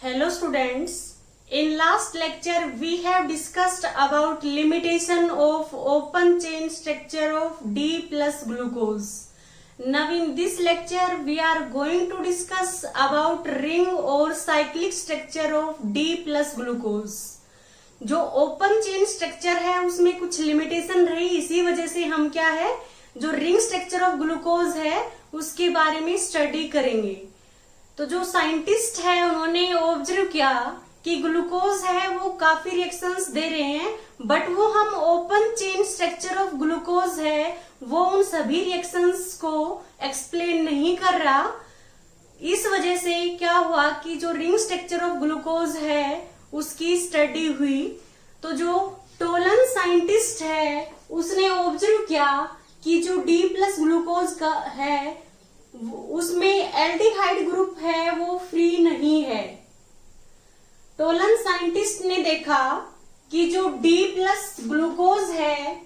Hello students, in last lecture we have discussed about limitation of open chain structure of D plus glucose. Now in this lecture we are going to discuss about ring or cyclic structure of D plus glucose. जो open chain structure है उसमें कुछ limitation रही, इसी वजह से हम क्या है जो रिंग स्ट्रक्चर ऑफ ग्लूकोज है उसके बारे में स्टडी करेंगे। तो जो साइंटिस्ट है उन्होंने ऑब्जर्व किया कि ग्लूकोज है वो काफी रिएक्शंस दे रहे हैं, बट वो हम open chain structure of glucose है वो उन सभी रिएक्शंस को एक्सप्लेन नहीं कर रहा। इस वजह से क्या हुआ कि जो रिंग स्ट्रक्चर ऑफ ग्लूकोज है उसकी स्टडी हुई। तो जो टोलन साइंटिस्ट है उसने ऑब्जर्व किया कि जो डी प्लस ग्लूकोज का है उसमें एल्डिहाइड ग्रुप है वो फ्री नहीं है। टोलन साइंटिस्ट ने देखा कि जो डी प्लस ग्लूकोज है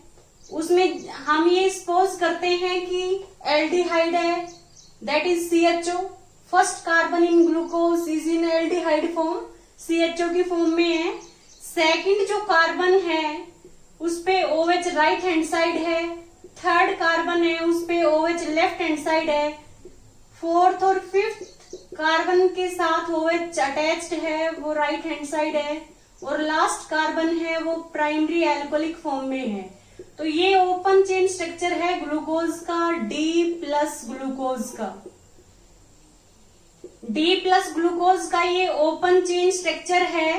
उसमें हम ये सपोज करते हैं कि एल्डिहाइड है, that is CHO। First carbon in glucose is in aldehyde form, CHO की फॉर्म में है। सेकंड जो कार्बन है उस पे OH राइट हैंड साइड है, थर्ड कार्बन है उस पे OH लेफ्ट हैंड साइड है, फोर्थ और फिफ्थ कार्बन के साथ OH अटैच्ड है वो राइट हैंड साइड है, और लास्ट कार्बन है वो प्राइमरी एल्कोहलिक फॉर्म में है। तो ये ओपन चेन स्ट्रक्चर है ग्लूकोज का, डी प्लस ग्लूकोज का। डी प्लस ग्लूकोज का ये ओपन चेन स्ट्रक्चर है।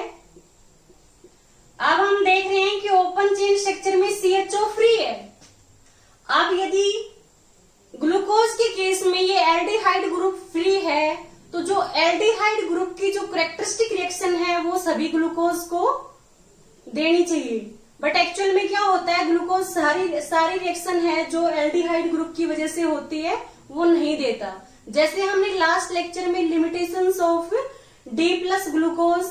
अब हम देख रहे हैं कि ओपन चेन स्ट्रक्चर में CHO फ्री है। अब यदि ग्लूकोज के केस में ये एल्डिहाइड ग्रुप फ्री है तो जो एल्डिहाइड ग्रुप की जो कैरेक्टरिस्टिक रिएक्शन है वो सभी ग्लूकोज को देनी चाहिए, बट एक्चुअल में क्या होता है ग्लूकोज सारी रिएक्शन है जो एल्डिहाइड ग्रुप की वजह से होती है वो नहीं देता। जैसे हमने लास्ट लेक्चर में limitations of D plus glucose,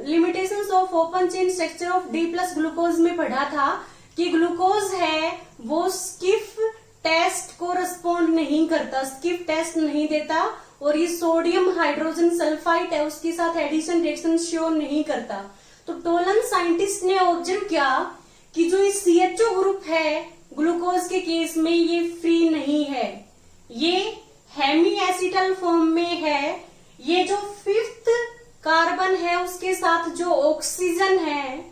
limitations of open chain structure of D plus glucose में पढ़ा था कि ग्लूकोज है वो स्किफ टेस्ट को रिस्पॉन्ड नहीं करता, स्किप टेस्ट नहीं देता, और ये सोडियम हाइड्रोजन सल्फाइड है उसके साथ एडिशन रिएक्शन शो नहीं करता। तो टोलन साइंटिस्ट ने ऑब्जर्व किया कि जो ये CHO ग्रुप है ग्लूकोज के केस में ये फ्री नहीं है, ये हेमी एसिटल फॉर्म में है। ये जो फिफ्थ कार्बन है उसके साथ जो ऑक्सीजन है,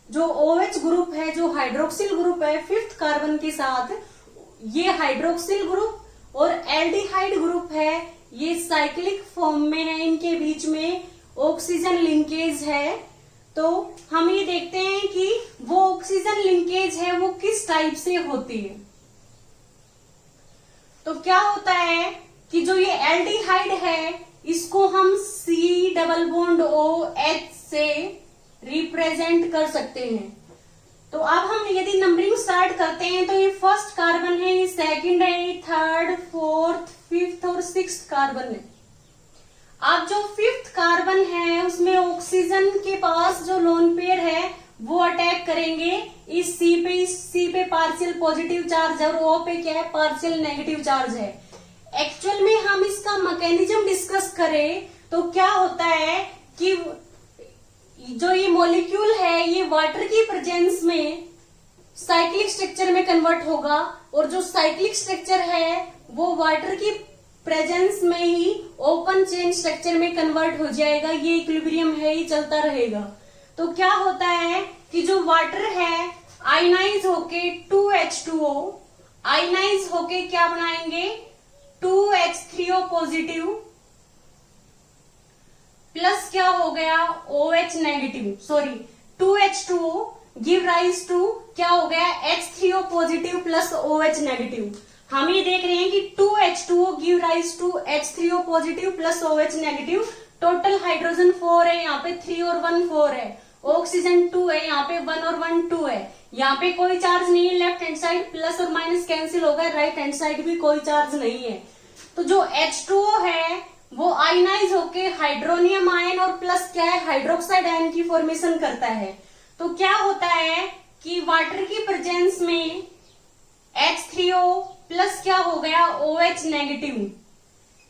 जो OH ग्रुप है, जो हाइड्रोक्सिल ग्रुप है फिफ्थ कार्बन के साथ, ये हाइड्रोक्सिल ग्रुप और एल्डिहाइड ग्रुप है ये साइक्लिक फॉर्म में है, इनके बीच में ऑक्सीजन लिंकेज है। तो हम ये देखते हैं कि वो ऑक्सीजन लिंकेज है वो किस टाइप से होती है। तो क्या होता है कि जो ये एल्डिहाइड है इसको हम C डबल बॉन्ड OH से रिप्रेजेंट कर सकते हैं। तो अब हम यदि नंबरिंग स्टार्ट करते हैं तो ये फर्स्ट कार्बन है, ये सेकंड है, ये थर्ड, फोर्थ, फिफ्थ और सिक्स्थ कार्बन है। अब जो फिफ्थ कार्बन है उसमें ऑक्सीजन के पास जो लोन पेयर है वो अटैक करेंगे इस C पे पार्शियल पॉजिटिव चार्ज है और O पे क्या है पार्शियल नेगेटिव चार्ज है। एक्चुअल में हम इसका मैकेनिज्म डिस्कस करें तो क्या होता है कि जो ये मॉलिक्यूल है ये वाटर की प्रेजेंस में साइक्लिक स्ट्रक्चर में कन्वर्ट होगा, और जो साइक्लिक स्ट्रक्चर है वो वाटर की प्रेजेंस में ही ओपन चेन स्ट्रक्चर में कन्वर्ट हो जाएगा। ये इक्विलिब्रियम है, ये चलता रहेगा। तो क्या होता है कि जो वाटर है आयनाइज होके 2H2O, आयनाइज होके क्या बनाएंगे 2H3O पॉजिटिव प्लस क्या हो गया OH negative, sorry 2H2O give rise to क्या हो गया H3O positive plus OH negative. हम ये देख रहे हैं कि 2H2O give rise to H3O positive plus OH negative. Total hydrogen 4 है, यहाँ पे 3 और 1 4 है, ऑक्सीजन 2 है, यहाँ पे 1 और 1 2 है, यहाँ पे कोई चार्ज नहीं है, लेफ्ट हैंड साइड प्लस और माइनस कैंसिल हो गया, राइट हैंड साइड भी कोई चार्ज नहीं है। तो जो H2O है वो आयनाइज होके हाइड्रोनियम आयन और प्लस क्या है हाइड्रोक्साइड आयन की फॉर्मेशन करता है। तो क्या होता है कि वाटर की प्रेजेंस में H3O प्लस क्या हो गया OH नेगेटिव।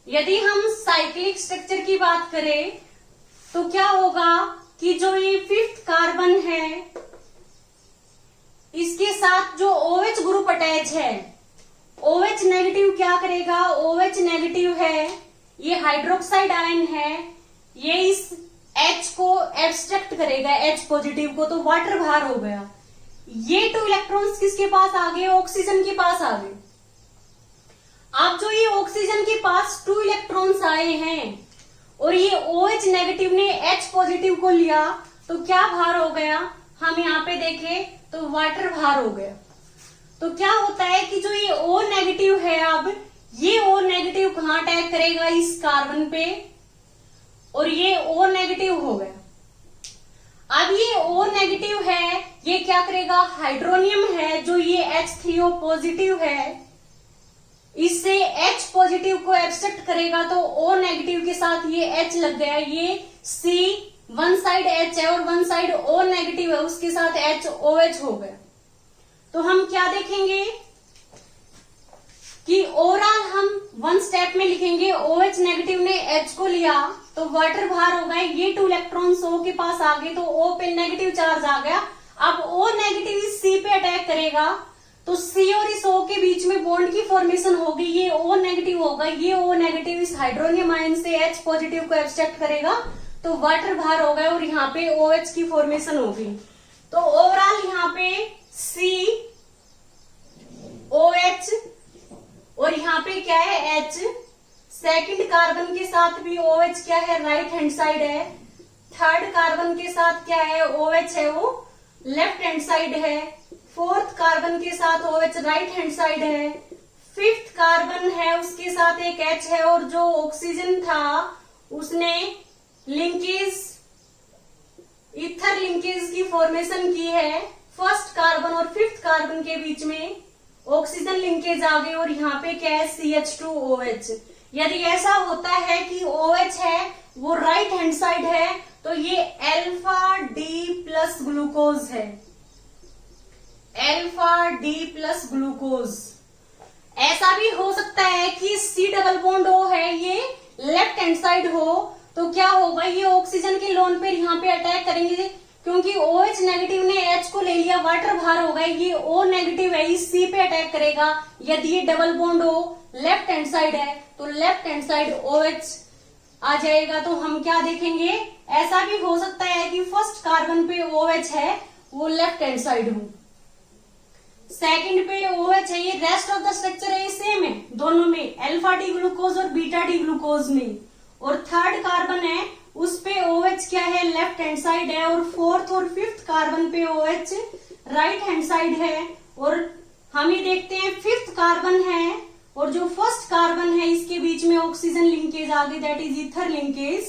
यदि हम साइक्लिक स्ट्रक्चर की बात करें तो क्या होगा कि जो ये 5th कार्बन है इसके साथ जो OH ग्रुप अटैच है, OH नेगेटिव क्या करेगा, OH नेगेटिव है, ये हाइड्रोक्साइड आयन है, ये इस H को एब्स्ट्रैक्ट करेगा, H पॉजिटिव को, तो वाटर बाहर हो गया। ये 2 इलेक्ट्रॉन्स किसके पास आ गए, ऑक्सीजन के पास आ गए। अब जो ये ऑक्सीजन के पास 2 इलेक्ट्रॉन्स आए हैं और ये OH नेगेटिव ने H पॉजिटिव को लिया, तो क्या बाहर हो गया, हम यहाँ पे देखें तो वाटर बाहर हो गया। तो क्या होता है कि जो ये O नेगेटिव है, अब ये O नेगेटिव कहाँ अटैक करेगा, इस कार्बन पे, और ये O नेगेटिव हो गया। अब ये O नेगेटिव है, ये क्या करेगा, हाइड्रोनियम है जो ये H3O पॉजिटिव है, इससे H पॉजिटिव को एब्स्ट्रैक्ट करेगा, तो O नेगेटिव के साथ ये H लग गया, ये C वन साइड H है और वन साइड O नेगेटिव है, उसके साथ HOH हो गया। तो हम क्या देखेंगे कि ओवरऑल हम 1 स्टेप में लिखेंगे, OH नेगेटिव ने H को लिया तो वाटर बाहर हो गए, ये 2 इलेक्ट्रॉन्स O के पास आ गए, तो O पे नेगेटिव चार्ज आ गया। अब O नेगेटिव इस C पे अटैक करेगा, तो C और इस O के बीच में बॉन्ड की फॉर्मेशन होगी, ये O नेगेटिव होगा, ये O नेगेटिव इस हाइड्रोनियम आयन से H पॉजिटिव को एब्स्ट्रैक्ट करेगा, तो वाटर बाहर हो गया और यहाँ पे OH की फॉर्मेशन होगी। तो ओवरऑल यहाँ पे C OH और यहाँ पे क्या है H, सेकंड कार्बन के साथ भी OH क्या है, राइट हैंड साइड है, थर्ड कार्बन के साथ क्या है, OH है वो लेफ्ट हैंड साइड है, फोर्थ कार्बन के साथ OH राइट हैंड साइड है, 5th कार्बन है उसके साथ एक H है, और जो ऑक्सीजन था उसने लिंकेज, ईथर लिंकेज की फॉर्मेशन की है, फर्स्ट कार्बन और 5th कार्बन के बीच में ऑक्सीजन लिंकेज आ गई, और यहाँ पे क्या है, CH2OH। यदि ऐसा होता है कि OH है वो राइट हैंड साइड है, तो ये अल्फा डी प्लस ग्लूकोज है, अल्फा डी प्लस ग्लूकोज। ऐसा भी हो सकता है कि C डबल बॉन्ड O है, ये लेफ्ट हैंड साइड हो, तो क्या होगा, ये ऑक्सीजन के लोन पे यहाँ पे अटैक करेंगे, क्योंकि OH नेगेटिव ने H को ले लिया, वाटर बाहर हो गया, ये O नेगेटिव है, इस C पे अटैक करेगा। यदि ये double bond O left hand side है, तो लेफ्ट हैंड साइड OH आ जाएगा। तो हम क्या देखेंगे, ऐसा भी हो सकता है कि फर्स्ट कार्बन पे OH है वो लेफ्ट हैंड साइड हो, सेकंड पे OH है, ये रेस्ट ऑफ द स्ट्रक्चर है सेम है दोनों में, अल्फा डी ग्लूकोज और बीटा डी ग्लूकोज में, और थर्ड कार्बन है उस पे OH क्या है, लेफ्ट हैंड साइड है, और 4th और 5th कार्बन पे OH राइट हैंड साइड है, और हम ये देखते हैं 5th कार्बन है और जो फर्स्ट कार्बन है इसके बीच में ऑक्सीजन लिंकेज आ गई, दैट इज ईथर लिंकेज,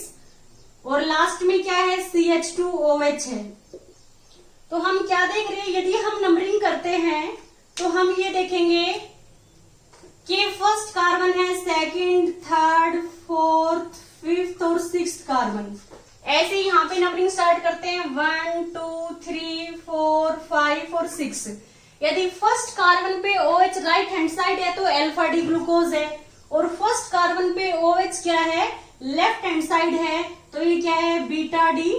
और लास्ट में क्या है, CH2OH है। तो हम क्या देख रहे हैं, यदि हम नंबरिंग करते हैं तो हम ये देखेंगे कि फर्स्ट कार्बन है, सेकंड, थर्ड, फोर्थ, 5th और 6th कार्बन, ऐसे यहाँ पे नंबरिंग स्टार्ट करते हैं 1 2 3 4 5 और 6। यदि फर्स्ट कार्बन पे OH राइट हैंड साइड है तो अल्फा डी ग्लूकोज है, और फर्स्ट कार्बन पे OH क्या है, लेफ्ट हैंड साइड है, तो ये क्या है, बीटा डी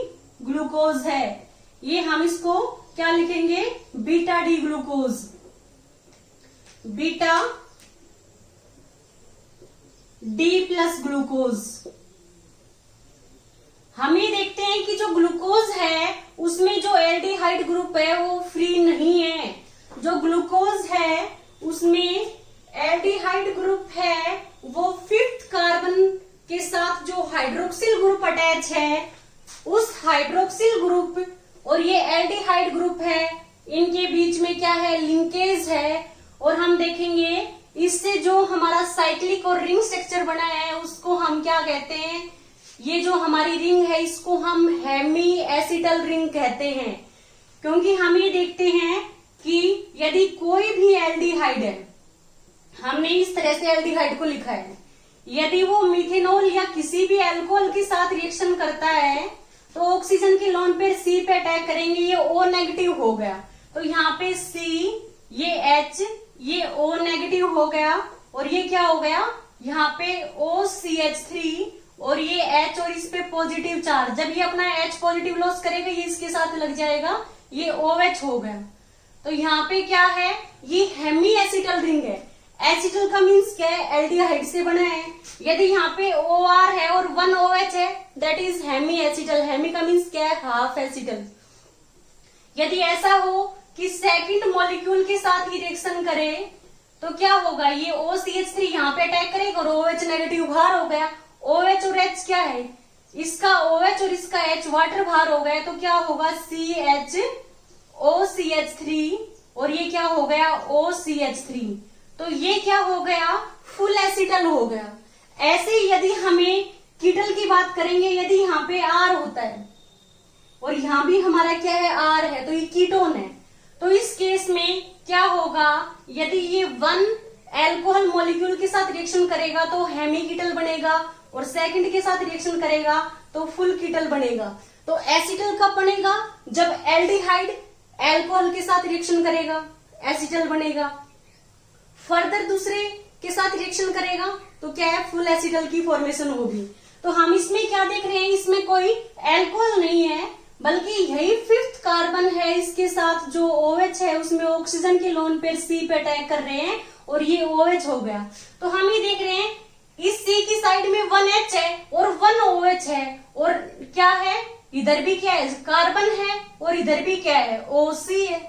ग्लूकोज है। ये हम इसको क्या लिखेंगे, beta D glucose, beta D plus glucose. हम ये देखते हैं कि जो ग्लूकोज है उसमें जो एल्डिहाइड ग्रुप है वो फ्री नहीं है, जो ग्लूकोज है उसमें एल्डिहाइड ग्रुप है वो 5th कार्बन के साथ जो हाइड्रोक्सिल ग्रुप अटैच है, उस हाइड्रोक्सिल ग्रुप और ये एल्डिहाइड ग्रुप है, इनके बीच में क्या है, लिंकेज है, और हम देखेंगे इससे जो हमारा साइक्लिक और रिंग स्ट्रक्चर बना है उसको हम क्या कहते हैं, ये जो हमारी रिंग है इसको हम हेमी एसिटल रिंग कहते हैं, क्योंकि हम ये देखते हैं कि यदि कोई भी एल्डिहाइड है, हमने इस तरह से एल्डिहाइड को लिखा है, यदि वो मिथेनॉल या किसी भी अल्कोहल के साथ रिएक्शन करता है तो ऑक्सीजन के लोन पे C पे अटैक करेंगे, ये O नेगेटिव हो गया, तो यहाँ पे C, ये H, ये O नेगेटिव हो गया, और ये क्या हो गया, यहाँ पे OCH3 और ये H और इस पे पॉजिटिव चार्ज, जब ये अपना H पॉजिटिव लॉस करेगा ये इसके साथ लग जाएगा, ये OH हो गया। तो यहाँ पे क्या है, ये हेमी एसिटल रिंग है। एसिटल का मीन्स क्या है, एल्डिहाइड से बना है। यदि यहाँ पे OR है और 1 OH है, that is hemi acetal. Hemi का मीन्स क्या है, हाफ एसिटल। यदि ऐसा हो कि सेकंड मॉलिक्यूल के साथ ही रिएक्शन करे तो क्या होगा, ये OCH3 यहाँ पे अटैक करेगा और OH नेगेटिव बाहर हो गया। OH और H क्या है, इसका OH और इसका H वाटर बाहर हो गया, तो क्या होगा CHOCH3 और ये क्या हो गया OCH3। तो ये क्या हो गया, फुल एसिटल हो गया। ऐसे ही यदि हमें कीटल की बात करेंगे, यदि यहाँ पे R होता है और यहाँ भी हमारा क्या है R है, तो ये कीटोन है। तो इस केस में क्या होगा, यदि ये 1 एल्कोहल मॉलिक्यूल के साथ रिएक्शन करेगा तो हेमी कीटल बनेगा और सेकंड के साथ रिएक्शन करेगा तो फुल कीटल बनेगा। तो एसिटल कब बनेगा, जब एल्डिहाइड एल्कोहल के साथ रिएक्शन करेगा, एसिटल बनेगा। फर्दर दूसरे के साथ रिएक्शन करेगा तो क्या है, फुल एसिटल की फॉर्मेशन होगी। तो हम इसमें क्या देख रहे हैं, इसमें कोई एल्कोहल नहीं है बल्कि यही 5th कार्बन है, इसके साथ जो OH है उसमें ऑक्सीजन के लोन पेयर C पे अटैक कर रहे हैं और ये OH हो गया। तो हम ये देख रहे हैं इस C की साइड में 1H है और 1 OH है और क्या है, इधर भी क्या है, कार्बन है और इधर भी क्या है, OC है।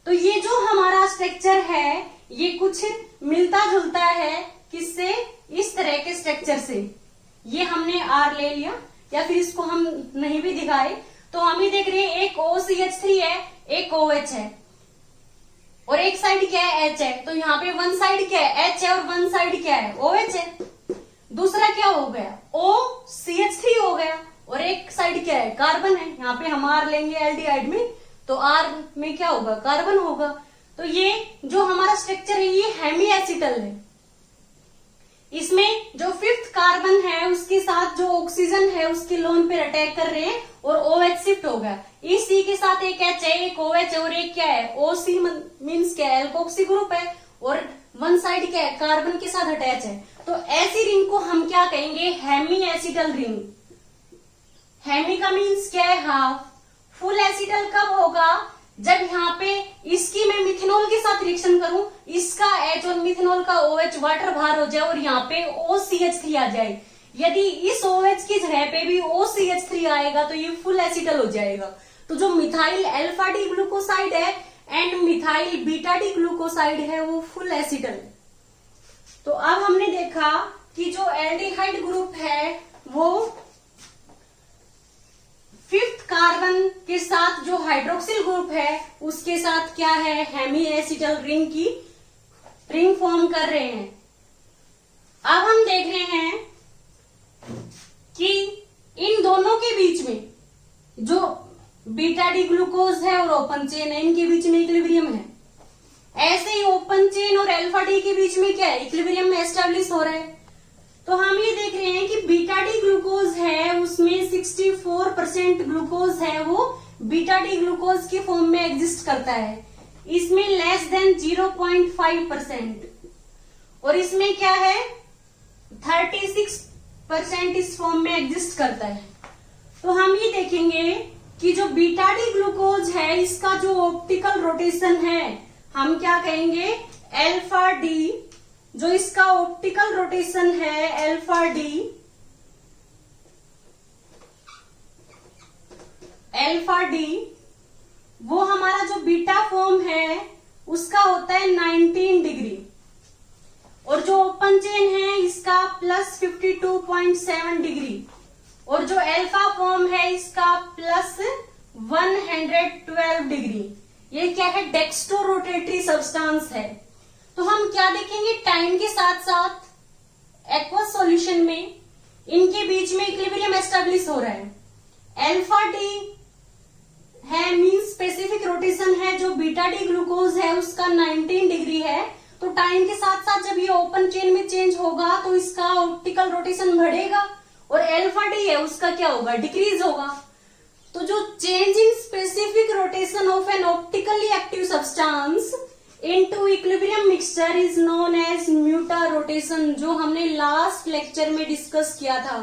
तो ये जो हमारा स्ट्रक्चर है ये कुछ मिलता जुलता है किससे, इस तरह के स्ट्रक्चर से। ये हमने R ले लिया या फिर इसको हम नहीं भी दिखाए तो हम ही देख रहे हैं एक OCH3 है, एक OH है और एक साइड क्या है, H है। तो यहाँ पे वन साइड क्या है, H है और वन साइड क्या है, OH है। दूसरा क्या हो गया, OCH3 हो गया और एक साइड क्या है, कार्बन है। यहाँ पे हम R लेंगे एल्डिहाइड में तो R में क्या होगा, कार्बन होगा। तो ये जो हमारा स्ट्रक्चर है ये हेमी एसिटल है। इसमें जो 5th कार्बन है उसके साथ जो ऑक्सीजन है उसके लोन पे अटैक कर रहे हैं और OH शिफ्ट हो गया। इस C के साथ एक H है, एक OH है और एक क्या है, OC मीन्स क्या है, एल्कोक्सी ग्रुप है और वन साइड क्या है, कार्बन के साथ अटैच है। तो ऐसी रिंग को हम क्या कहेंगे, हेमी एसिटल रिंग। हेमी का मीन्स क्या है, हाफ। फुल एसिटल कब होगा, जब यहाँ पे इसकी मैं मिथेनॉल के साथ रिएक्शन करूं, इसका H और मिथेनॉल का OH वाटर बाहर हो जाए और यहाँ पे OCH3 आ जाए। यदि इस OH की जगह पे भी OCH3 आएगा तो ये फुल एसिटल हो जाएगा। तो जो मिथाइल अल्फा डी ग्लूकोसाइड है and methyl beta D glucoside है वो फुल एसिटल है। तो अब हमने देखा कि जो एल्डिहाइड ग्रुप है वो 5th कार्बन के साथ जो हाइड्रोक्सिल ग्रुप है उसके साथ क्या है, हेमी एसिटल रिंग की रिंग फॉर्म कर रहे हैं। अब हम देख रहे हैं कि इन दोनों के बीच में जो बीटा डी ग्लूकोज है और ओपन चेन है इनके बीच में इक्विलिब्रियम है। ऐसे ही ओपन चेन और अल्फा डी के बीच में क्या है, इक्विलिब्रियम में एस्टेब्लिश हो रहा है। तो हम ये देख रहे हैं कि बीटा डी ग्लूकोज है उसमें 64% ग्लूकोज है वो बीटा डी ग्लूकोज की फॉर्म में एग्जिस्ट करता है। इसमें लेस देन 0.5% और इसमें क्या है 36% इस फॉर्म में एग्जिस्ट करता है। तो हम ये देखेंगे कि जो बीटा डी ग्लूकोज है इसका जो ऑप्टिकल रोटेशन है हम क्या कहेंगे, अल्फा डी। जो इसका ऑप्टिकल रोटेशन है अल्फा डी, अल्फा डी वो हमारा जो बीटा फॉर्म है उसका होता है 19 डिग्री और जो ओपन चेन है इसका प्लस 52.7 डिग्री और जो अल्फा फॉर्म है इसका प्लस 112 डिग्री। ये क्या है, डेक्स्ट्रो रोटेटरी सब्सटेंस है। तो हम क्या देखेंगे, टाइम के साथ साथ एक्वस सॉल्यूशन में इनके बीच में इक्विलिब्रियम एस्टेब्लिश हो रहा है। अल्फा डी है मींस स्पेसिफिक रोटेशन है, जो बीटा डी ग्लूकोज है उसका 19 डिग्री है। तो टाइम के साथ साथ जब ये ओपन चेन में चेंज होगा तो इसका ऑप्टिकल रोटेशन बढ़ेगा और अल्फा डी है उसका क्या होगा, डिक्रीज होगा। तो जो change in specific rotation of an optically active substance into equilibrium mixture is known as mutarotation, जो हमने लास्ट लेक्चर में डिस्कस किया था।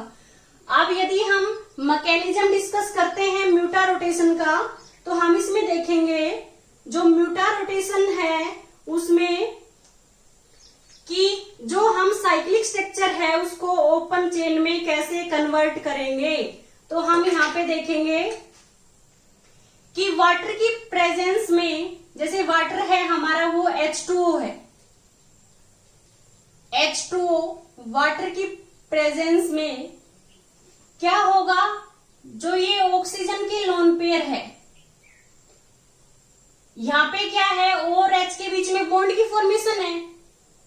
अब यदि हम मैकेनिज्म डिस्कस करते हैं म्यूटा रोटेशन का, तो हम इसमें देखेंगे जो म्यूटा रोटेशन है उसमें कि जो हम साइक्लिक स्ट्रक्चर है उसको ओपन चेन में कैसे कन्वर्ट करेंगे। तो हम यहाँ पे देखेंगे कि वाटर की प्रेजेंस में, जैसे वाटर है हमारा वो H2O है, H2O वाटर की प्रेजेंस में क्या होगा, जो ये ऑक्सीजन की लोन पेयर है, यहाँ पे क्या है O और H के बीच में बॉन्ड की फॉर्मेशन है,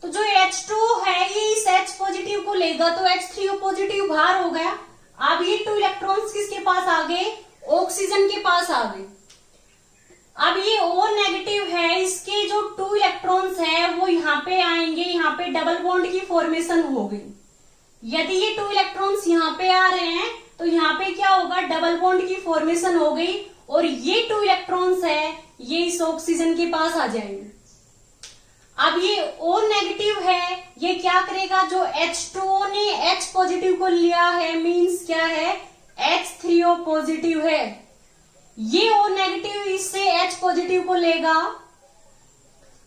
तो जो H2O है ये इस H पॉजिटिव को लेगा तो H3O पॉजिटिव बाहर हो गया। अब ये 2 इलेक्ट्रॉन्स किसके पास आ गए, ऑक्सीजन के पास आ गए। अब ये O नेगेटिव है, इसके जो 2 इलेक्ट्रॉन्स है वो यहाँ पे आएंगे, यहाँ पे डबल बॉन्ड की फॉर्मेशन हो गई। यदि ये 2 इलेक्ट्रॉन्स यहाँ पे आ रहे हैं तो यहाँ पे क्या होगा, डबल बॉन्ड की फॉर्मेशन हो गई और ये 2 इलेक्ट्रॉन्स है ये इस ऑक्सीजन के पास आ जाएंगे। अब ये O नेगेटिव है, ये क्या करेगा, जो H2O ने H पॉजिटिव को लिया है मींस क्या है, H3O पॉजिटिव है, ये O नेगेटिव इससे H पॉजिटिव को लेगा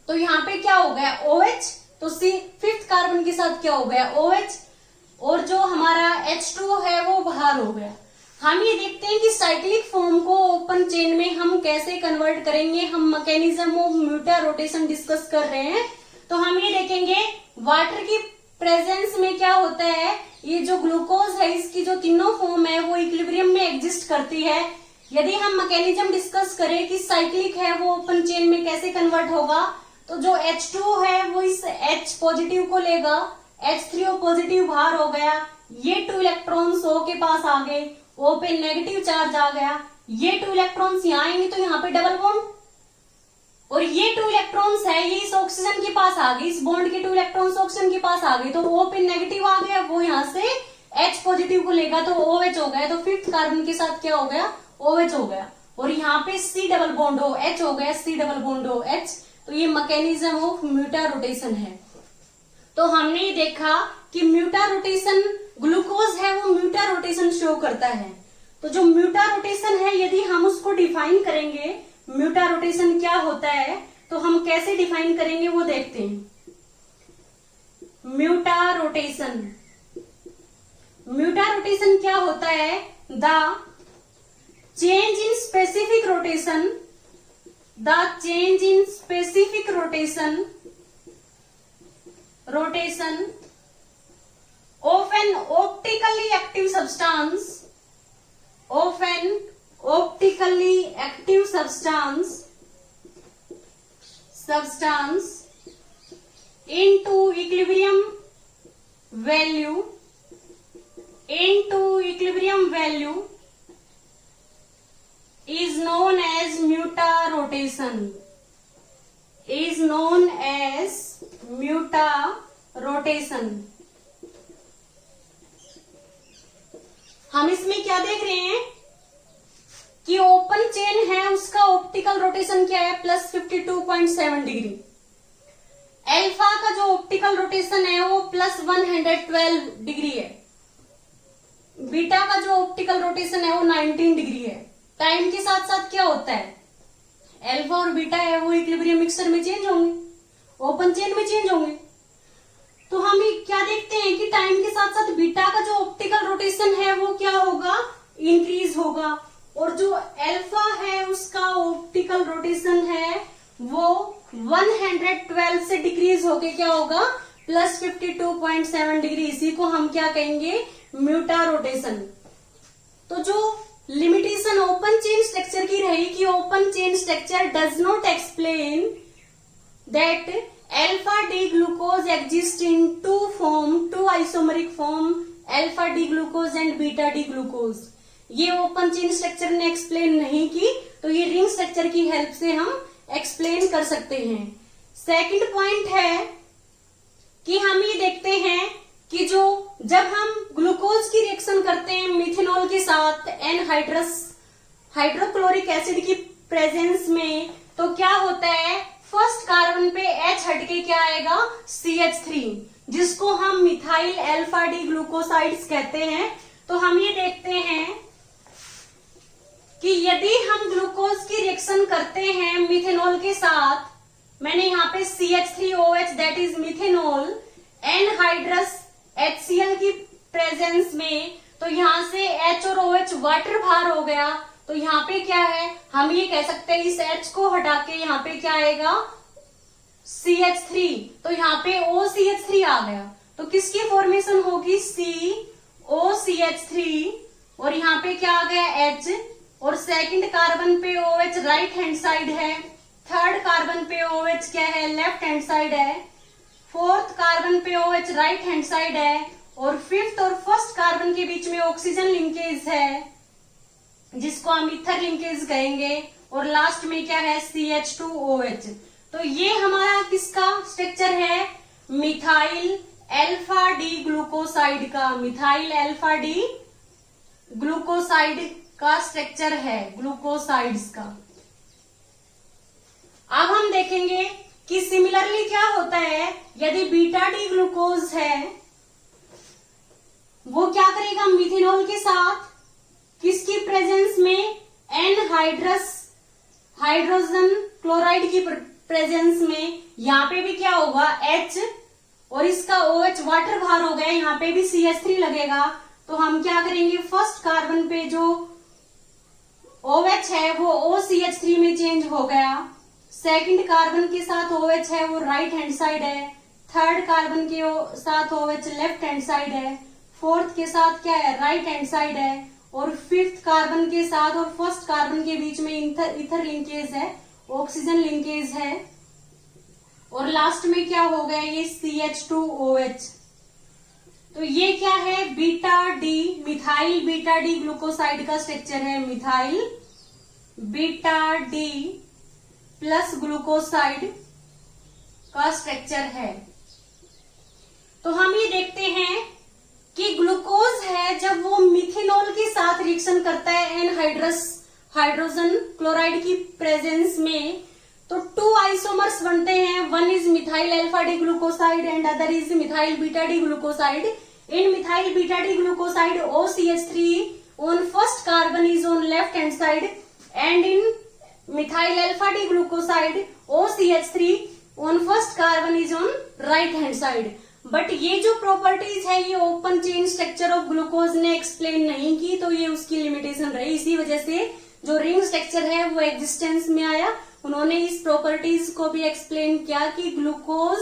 तो यहाँ पे क्या हो गया OH, तो फिफ्थ कार्बन के साथ क्या हो गया OH, और जो हमारा H2O है वो बाहर हो गया। हम ये देखते हैं कि साइक्लिक फॉर्म को ओपन चेन में हम कैसे कन्वर्ट करेंगे। हम मैकेनिज्म ऑफ म्यूटा रोटेशन डिस्कस कर रहे हैं, तो हम ये देखेंगे वाटर की प्रेजेंस में क्या होता है, ये जो ग्लूकोज है इसकी जो तीनों फॉर्म है वो इक्विलिब्रियम में एग्जिस्ट करती है। यदि हम मैकेनिज्म डिस्कस करें कि साइक्लिक है वो ओपन चेन में कैसे कन्वर्ट होगा, तो जो H2O है वो इस H पॉजिटिव को लेगा, H3O पॉजिटिव बाहर हो गया, ये 2 इलेक्ट्रॉन्स O के पास आ गए, O पे नेगेटिव चार्ज आ गया, ये 2 इलेक्ट्रॉन्स यहाँ आएंगे तो यहाँ पे डबल बॉन्ड, और ये 2 इलेक्ट्रॉन्स है ये इस ऑक्सीजन के पास आ गए, इस बॉन्ड के 2 इलेक्ट्रॉन्स ऑक्सीजन के पास आ गए तो O पे नेगेटिव आ गया, वो यहाँ से H पॉजिटिव को लेगा तो OH हो गया, तो फिफ्थ कार्बन के साथ क्या हो गया OH हो गया, और यहाँ पे C डबल बॉन्ड OH हो गया, C डबल बॉन्ड OH। तो ये मैकेनिज्म ऑफ म्यूटा रोटेशन है। तो हमने ये देखा कि म्यूटा रोटेशन, ग्लूकोज है वो म्यूटा रोटेशन शो करता है। तो जो म्यूटा रोटेशन है यदि हम उसको डिफाइन करेंगे, म्यूटा रोटेशन क्या होता है तो हम कैसे डिफाइन करेंगे वो देखते हैं। म्यूटा रोटेशन, म्यूटा रोटेशन क्या होता है, the change in specific rotation, the change in specific rotation of an optically active substance, of an optically active substance into equilibrium value is known as muta rotation, is known as muta rotation। हम इसमें क्या देख रहे हैं कि open chain है उसका optical rotation क्या है +52.7 डिग्री। अल्फा का जो ऑप्टिकल रोटेशन है वो +112 डिग्री है। बीटा का जो ऑप्टिकल रोटेशन है वो 19 डिग्री है। टाइम के साथ साथ क्या होता है, अल्फा और बीटा है वो इक्विलिब्रियम मिक्सचर में चेंज होंगे, ओपन चेन में चेंज होंगे। तो हम क्या देखते हैं कि टाइम के साथ साथ बीटा का जो ऑप्टिकल रोटेशन है वो क्या होगा, इंक्रीज होगा, और जो अल्फा है उसका ऑप्टिकल रोटेशन है वो 112 से डिक्रीज होके क्या होगा +52.7 डिग्री। इसी को हम क्या कहेंगे, म्यूटा रोटेशन। तो जो लिमिटेशन ओपन चेन स्ट्रक्चर की रही कि open chain structure does not explain that alpha D glucose exist in two isomeric form, alpha D glucose and beta D glucose. ये ओपन चेन स्ट्रक्चर ने एक्सप्लेन नहीं की, तो ये रिंग स्ट्रक्चर की हेल्प से हम एक्सप्लेन कर सकते हैं। सेकंड पॉइंट है कि हम ये देखते हैं कि जब हम ग्लूकोज की रिएक्शन करते हैं मिथेनॉल के साथ हाइड्रोक्लोरिक एसिड की प्रेजेंस में, तो क्या होता है, फर्स्ट कार्बन पे H हटके क्या आएगा, CH3, जिसको हम मिथाइल अल्फा डी ग्लूकोसाइड्स कहते हैं। तो हम ये देखते हैं कि यदि हम ग्लूकोज की रिएक्शन करते हैं मिथेनॉल के साथ, मैंने यहाँ पे CH3OH that is methanol anhydrous HCl की प्रेजेंस में, तो यहाँ से H और OH वाटर बाहर हो गया। तो यहाँ पे क्या है, हम ये कह सकते हैं इस H को हटा के यहाँ पे क्या आएगा, CH3, तो यहाँ पे OCH3 आ गया। तो किसकी फॉर्मेशन होगी, COCH3, और यहाँ पे क्या आ गया H, और सेकंड कार्बन पे OH राइट हैंड साइड है, थर्ड कार्बन पे OH क्या है, लेफ्ट हैंड साइड है, फोर्थ कार्बन पे OH राइट हैंड साइड है, और फिफ्थ और फर्स्ट कार्बन के बीच में ऑक्सीजन लिंकेज है जिसको हम ईथर लिंकेज कहेंगे, और लास्ट में क्या है, CH2OH। तो ये हमारा किसका स्ट्रक्चर है, मिथाइल अल्फा डी ग्लूकोसाइड का, मिथाइल अल्फा डी ग्लूकोसाइड का स्ट्रक्चर है, ग्लूकोसाइड्स का। अब हम देखेंगे कि सिमिलरली क्या होता है, यदि बीटा डी ग्लूकोज है वो क्या करेगा, मिथेनॉल के साथ किसकी प्रेजेंस में, एनहाइड्रस हाइड्रोजन क्लोराइड की प्रेजेंस में, यहाँ पे भी क्या होगा H, और इसका OH वाटर बाहर हो गया, यहाँ पे भी CH3 लगेगा। तो हम क्या करेंगे, फर्स्ट कार्बन पे जो OH है वो OCH3 में चेंज हो गया, सेकंड कार्बन के साथ OH है वो राइट हैंड साइड है, थर्ड कार्बन के साथ OH लेफ्ट हैंड साइड है, फोर्थ के साथ क्या है, राइट हैंड साइड है, और फिफ्थ कार्बन के साथ और फर्स्ट कार्बन के बीच में ईथर लिंकेज है, ऑक्सीजन लिंकेज है, और लास्ट में क्या हो गया, ये CH2OH। तो ये क्या है, beta D, methyl beta D glucoside का स्ट्रक्चर है, methyl beta D plus glucoside का स्ट्रक्चर है। तो हम ये देखते हैं कि ग्लूकोज है जब वो मिथेनॉल के साथ रिएक्शन करता है एनहाइड्रस हाइड्रोजन क्लोराइड की प्रेजेंस में, तो 2 आइसोमर्स बनते हैं, one is methyl alpha D glucoside and other is methyl beta D glucoside. In methyl beta D glucoside OCH3 on first carbon is on left hand side and in methyl alpha D glucoside OCH3 on first carbon is on right hand side। But ये जो properties है ये open chain structure of glucose ने explain नहीं की, तो ये उसकी लिमिटेशन रही। इसी वजह से जो रिंग स्ट्रक्चर है वो एग्जिस्टेंस में आया। उन्होंने इस प्रॉपर्टीज को भी एक्सप्लेन किया कि glucose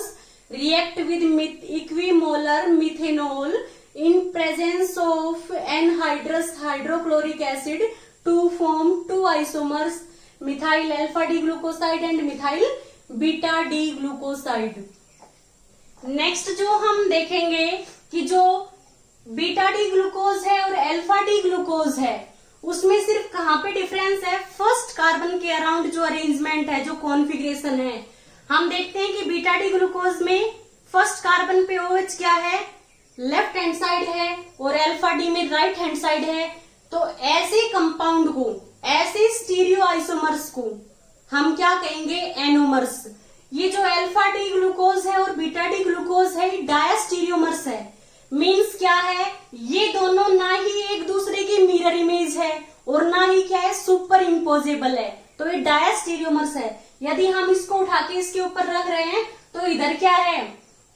react with equimolar methanol in presence of anhydrous hydrochloric acid to form 2 isomers methyl alpha D glucoside and methyl beta D glucoside. Next जो हम देखेंगे कि जो बीटा डी ग्लूकोज है और अल्फा डी ग्लूकोज है उसमें सिर्फ कहाँ पे डिफरेंस है, फर्स्ट कार्बन के अराउंड जो अरेंजमेंट है, जो कॉन्फ़िगरेशन है। हम देखते हैं कि बीटा डी ग्लूकोज में फर्स्ट कार्बन पे OH क्या है, लेफ्ट हैंड साइड है, और अल्फा डी में राइट हैंड साइड है। तो ऐसे कंपाउंड को, ऐसे स्टीरियो आइसोमर्स को हम क्या कहेंगे, एनोमर्स। ये जो अल्फा डी ग्लूकोज है और बीटा डी ग्लूकोज है ये डायस्टीरियोमर्स है। मीन्स क्या है, ये दोनों ना ही एक दूसरे की मिरर इमेज है और ना ही क्या है, सुपर इम्पोजेबल है। तो ये डायस्टीरियोमर्स है। यदि हम इसको उठा के इसके ऊपर रख रहे हैं तो इधर क्या है,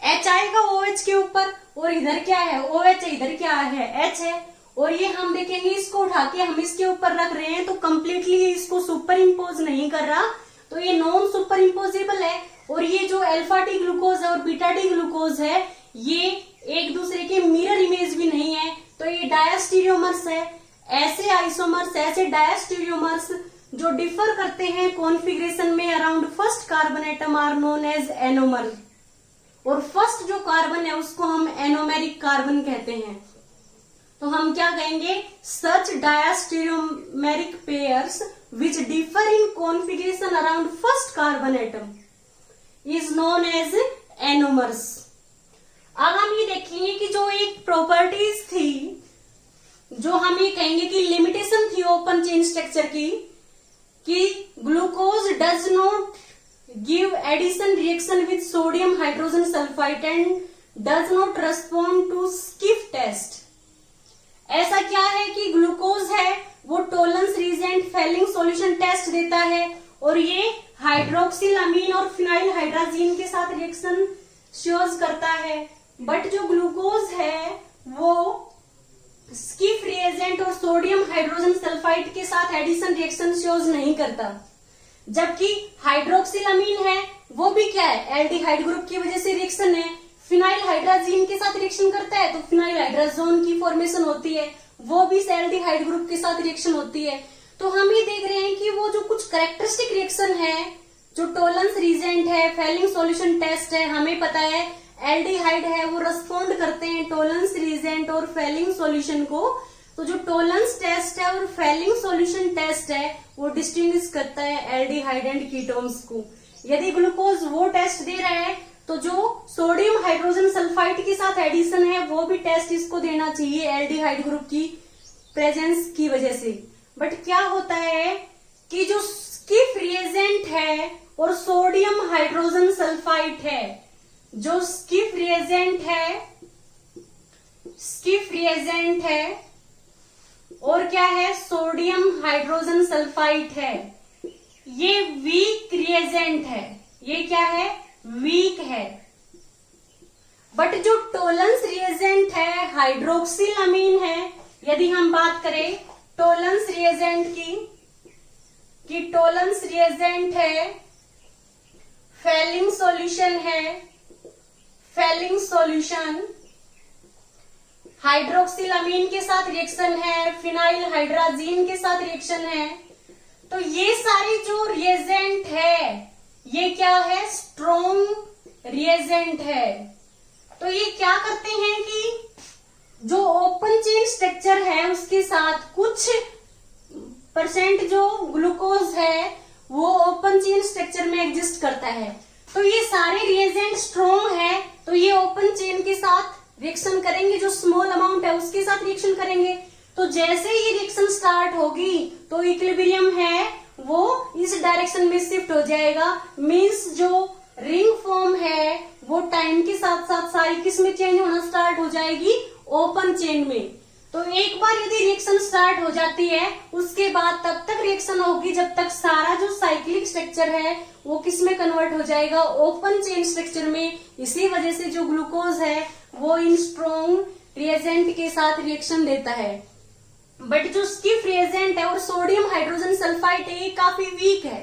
H आएगा OH के ऊपर, और इधर क्या है, OH है, इधर क्या है, H है। और ये हम देखेंगे इसको उठा के हम इसके ऊपर रख रहे हैं तो कंप्लीटली इसको सुपर इम्पोज नहीं कर रहा, तो ये नॉन सुपर इम्पोजेबल है। और ये जो अल्फा डी ग्लूकोज है और बीटा डी ग्लूकोज है ये एक दूसरे के मिरर इमेज भी नहीं है, तो ये डायस्टीरियोमर्स है। ऐसे आइसोमर्स, ऐसे डायस्टीरियोमर्स जो डिफर करते हैं कॉन्फ़िगरेशन में around first carbon atom are known as anomer, और फर्स्ट जो कार्बन है उसको हम एनोमेरिक कार्बन कहते हैं। तो हम क्या कहेंगे, such diastereomeric pairs which differ in configuration around first carbon atom is known as anomers. अब हम ये देखेंगे कि जो एक प्रॉपर्टीज थी, जो हम ये कहेंगे कि लिमिटेशन थी ओपन चेन स्ट्रक्चर की, कि glucose does not give addition reaction with sodium hydrogen sulfite and does not respond to Skiff test. ऐसा क्या है कि ग्लूकोज है वो Tollens reagent Fehling solution test देता है और ये हाइड्रोक्सिल अमीन और फिनाइल हाइड्राजीन के साथ रिएक्शन शोज करता है, बट जो ग्लूकोज है वो स्किफ रिएजेंट और सोडियम हाइड्रोजन सल्फाइड के साथ एडिशन रिएक्शन शोज नहीं करता। जबकि हाइड्रोक्सिल अमीन है वो भी क्या है, एल्डिहाइड ग्रुप की वजह से रिएक्शन है, फिनाइल हाइड्राजीन के साथ रिएक्शन करता है तो फिनाइल हाइड्राजोन की फॉर्मेशन होती है, वो भी एल्डिहाइड ग्रुप के साथ रिएक्शन होती है। तो हम ये देख रहे हैं कि वो जो कुछ कैरेक्टरिस्टिक रिएक्शन है, जो टोलेंस रीजेंट है, फेलिंग सॉल्यूशन टेस्ट है, हमें पता है एल्डिहाइड है वो रेस्पॉन्ड करते हैं टोलेंस रीजेंट और फेलिंग सॉल्यूशन को। तो जो टोलेंस टेस्ट है और फेलिंग सॉल्यूशन टेस्ट है वो डिस्टिंग्विश करता है एल्डिहाइड एंड कीटोन्स को। यदि ग्लूकोज वो टेस्ट दे रहा है तो जो सोडियम हाइड्रोजन सल्फाइड के साथ एडिशन है वो भी टेस्ट इसको देना चाहिए एल्डिहाइड ग्रुप की प्रेजेंस की वजह से। बट क्या होता है कि जो स्किफ रिएजेंट है और सोडियम हाइड्रोजन सल्फाइड है, जो स्किफ रिएजेंट है और क्या है सोडियम हाइड्रोजन सल्फाइड है, ये वीक रिएजेंट है, ये क्या है वीक है। बट जो टोलेंस रिएजेंट है हाइड्रोक्सिल अमीन है, यदि हम बात करें टोलेंस रिएजेंट की, कि टोलेंस रिएजेंट है, फेलिंग सॉल्यूशन है, फेलिंग सॉल्यूशन हाइड्रोक्सिल अमीन के साथ रिएक्शन है, फिनाइल हाइड्राजीन के साथ रिएक्शन है, तो ये सारे जो रिएजेंट है ये क्या है स्ट्रॉन्ग रिएजेंट है। तो ये क्या करते हैं कि जो ओपन चेन स्ट्रक्चर है उसके साथ कुछ परसेंट जो ग्लूकोज है वो ओपन चेन स्ट्रक्चर में एग्जिस्ट करता है। तो ये सारे रिएजेंट स्ट्रॉन्ग है तो ये ओपन चेन के साथ रिएक्शन करेंगे, जो स्मॉल अमाउंट है उसके साथ रिएक्शन करेंगे। तो जैसे ही रिएक्शन स्टार्ट होगी तो इक्विलिब्रियम है वो इस डायरेक्शन में शिफ्ट हो जाएगा, मींस जो रिंग फॉर्म है वो टाइम के साथ साथ सारी किस में चेंज होना स्टार्ट हो जाएगी, ओपन चेन में। तो एक बार यदि रिएक्शन स्टार्ट हो जाती है उसके बाद तब तक रिएक्शन होगी जब तक सारा जो साइक्लिक स्ट्रक्चर है वो किस में कन्वर्ट हो जाएगा, ओपन चेन स्ट्रक्चर में। इसी वजह से जो ग्लूकोज है वो इन स्ट्रॉन्ग रिएजेंट के साथ रिएक्शन देता है। बट जो स्किफ रिएजेंट है और सोडियम हाइड्रोजन सल्फाइड है ये काफी वीक है।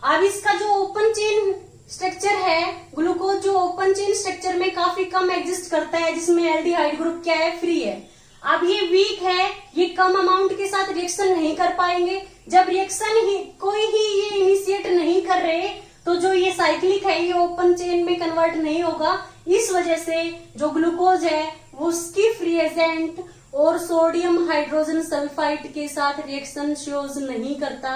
अब इसका जो ओपन चेन स्ट्रक्चर है, ग्लूकोज जो ओपन चेन स्ट्रक्चर में काफी कम एग्जिस्ट करता है जिसमें एल्डिहाइड ग्रुप क्या है फ्री है। अब ये वीक है, ये कम अमाउंट के साथ रिएक्शन नहीं कर पाएंगे। जब रिएक्शन ही कोई ही ये इनिशिएट नहीं कर रहे तो जो ये साइक्लिक है ये ओपन चेन में कन्वर्ट नहीं होगा। इस वजह से जो ग्लूकोज है वो स्किफ रिएजेंट और सोडियम हाइड्रोजन सल्फाइड के साथ रिएक्शन शोज नहीं करता,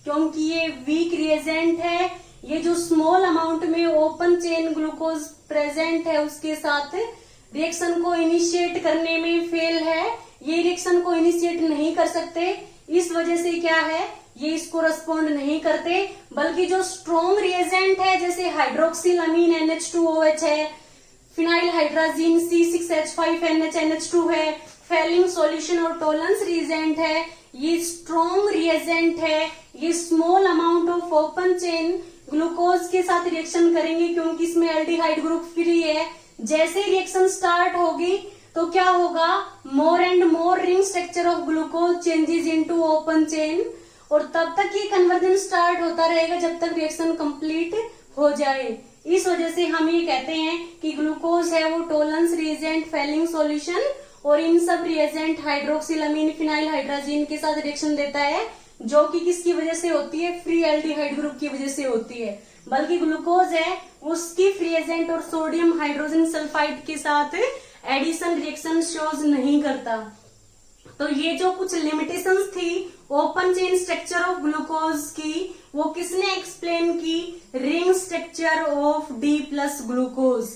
क्योंकि ये वीक रिएजेंट है। ये जो स्मॉल अमाउंट में ओपन चेन ग्लूकोज प्रेजेंट है उसके साथ रिएक्शन को इनिशिएट करने में फेल है, ये रिएक्शन को इनिशिएट नहीं कर सकते। इस वजह से क्या है ये इसको रेस्पॉन्ड नहीं करते। बल्कि जो स्ट्रॉन्ग रिएजेंट है जैसे हाइड्रोक्सिल अमीन NH2OH है, फिनाइल हाइड्राजीन C6H5NH2 है, फेलिंग सॉल्यूशन और टोलेंस रिएजेंट है, ये स्ट्रॉन्ग रिएजेंट है, ये small amount of open chain glucose के साथ रिएक्शन करेंगे क्योंकि इसमें एल्डिहाइड ग्रुप फ्री है। जैसे रिएक्शन स्टार्ट होगी तो क्या होगा, more and more ring structure of glucose changes into open chain, और तब तक ये कन्वर्जन स्टार्ट होता रहेगा जब तक रिएक्शन कंप्लीट हो जाए। इस वजह से हम ये कहते हैं कि ग्लूकोज है वो टोलेंस रिएजेंट, फेलिंग सॉल्यूशन और इन सब रिएजेंट हाइड्रोक्सिल अमीन, फिनाइल हाइड्राजीन के साथ रिएक्शन देता है, जो कि किसकी वजह से होती है, फ्री एल्डिहाइड ग्रुप की वजह से होती है। बल्कि ग्लूकोज है वो स्किफ रिएजेंट और सोडियम हाइड्रोजन सल्फाइड के साथ एडिशन रिएक्शन शोज नहीं करता। तो ये जो कुछ लिमिटेशंस थी open chain structure of glucose की वो किसने एक्सप्लेन की, ring structure of D+ glucose.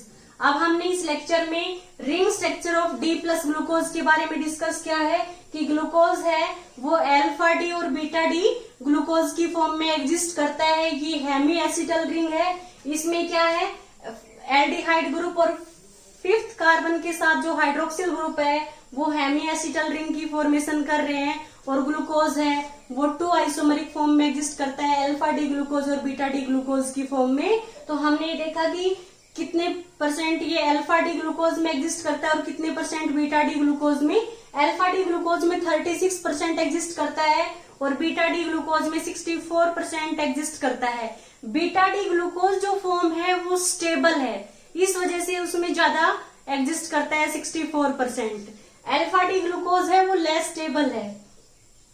अब हमने इस लेक्चर में ring structure of D plus glucose के बारे में डिस्कस किया है कि ग्लूकोज है वो अल्फा डी और बीटा डी ग्लूकोज की फॉर्म में एग्जिस्ट करता है। ये हेमी एसिटल रिंग है। इसमें क्या है, एल्डिहाइड ग्रुप और 5th कार्बन के साथ जो हाइड्रोक्सिल ग्रुप है वो हेमी एसिटल रिंग की फॉर्मेशन कर रहे हैं। और ग्लूकोज है वो 2 आइसोमरिक फॉर्म में एग्जिस्ट करता है, अल्फा डी ग्लूकोज और बीटा डी ग्लूकोज की फॉर्म में। तो हमने ये देखा कि कितने परसेंट ये अल्फा डी ग्लूकोज में एग्जिस्ट करता है और कितने परसेंट बीटा डी ग्लूकोज में। अल्फा डी ग्लूकोज में 36% एग्जिस्ट करता है और बीटा डी ग्लूकोज में 64% एग्जिस्ट करता है। बीटा डी ग्लूकोज जो फॉर्म है वो स्टेबल है, इस वजह से उसमें ज्यादा एग्जिस्ट करता है 64%। अल्फा डी ग्लूकोज है वो लेस स्टेबल है।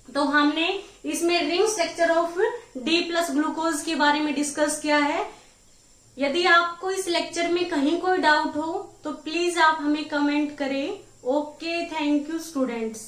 तो हमने इसमें ring structure of D plus glucose के बारे में डिस्कस किया है। यदि आपको इस लेक्चर में कहीं कोई डाउट हो तो प्लीज आप हमें कमेंट करें। Okay, thank you students.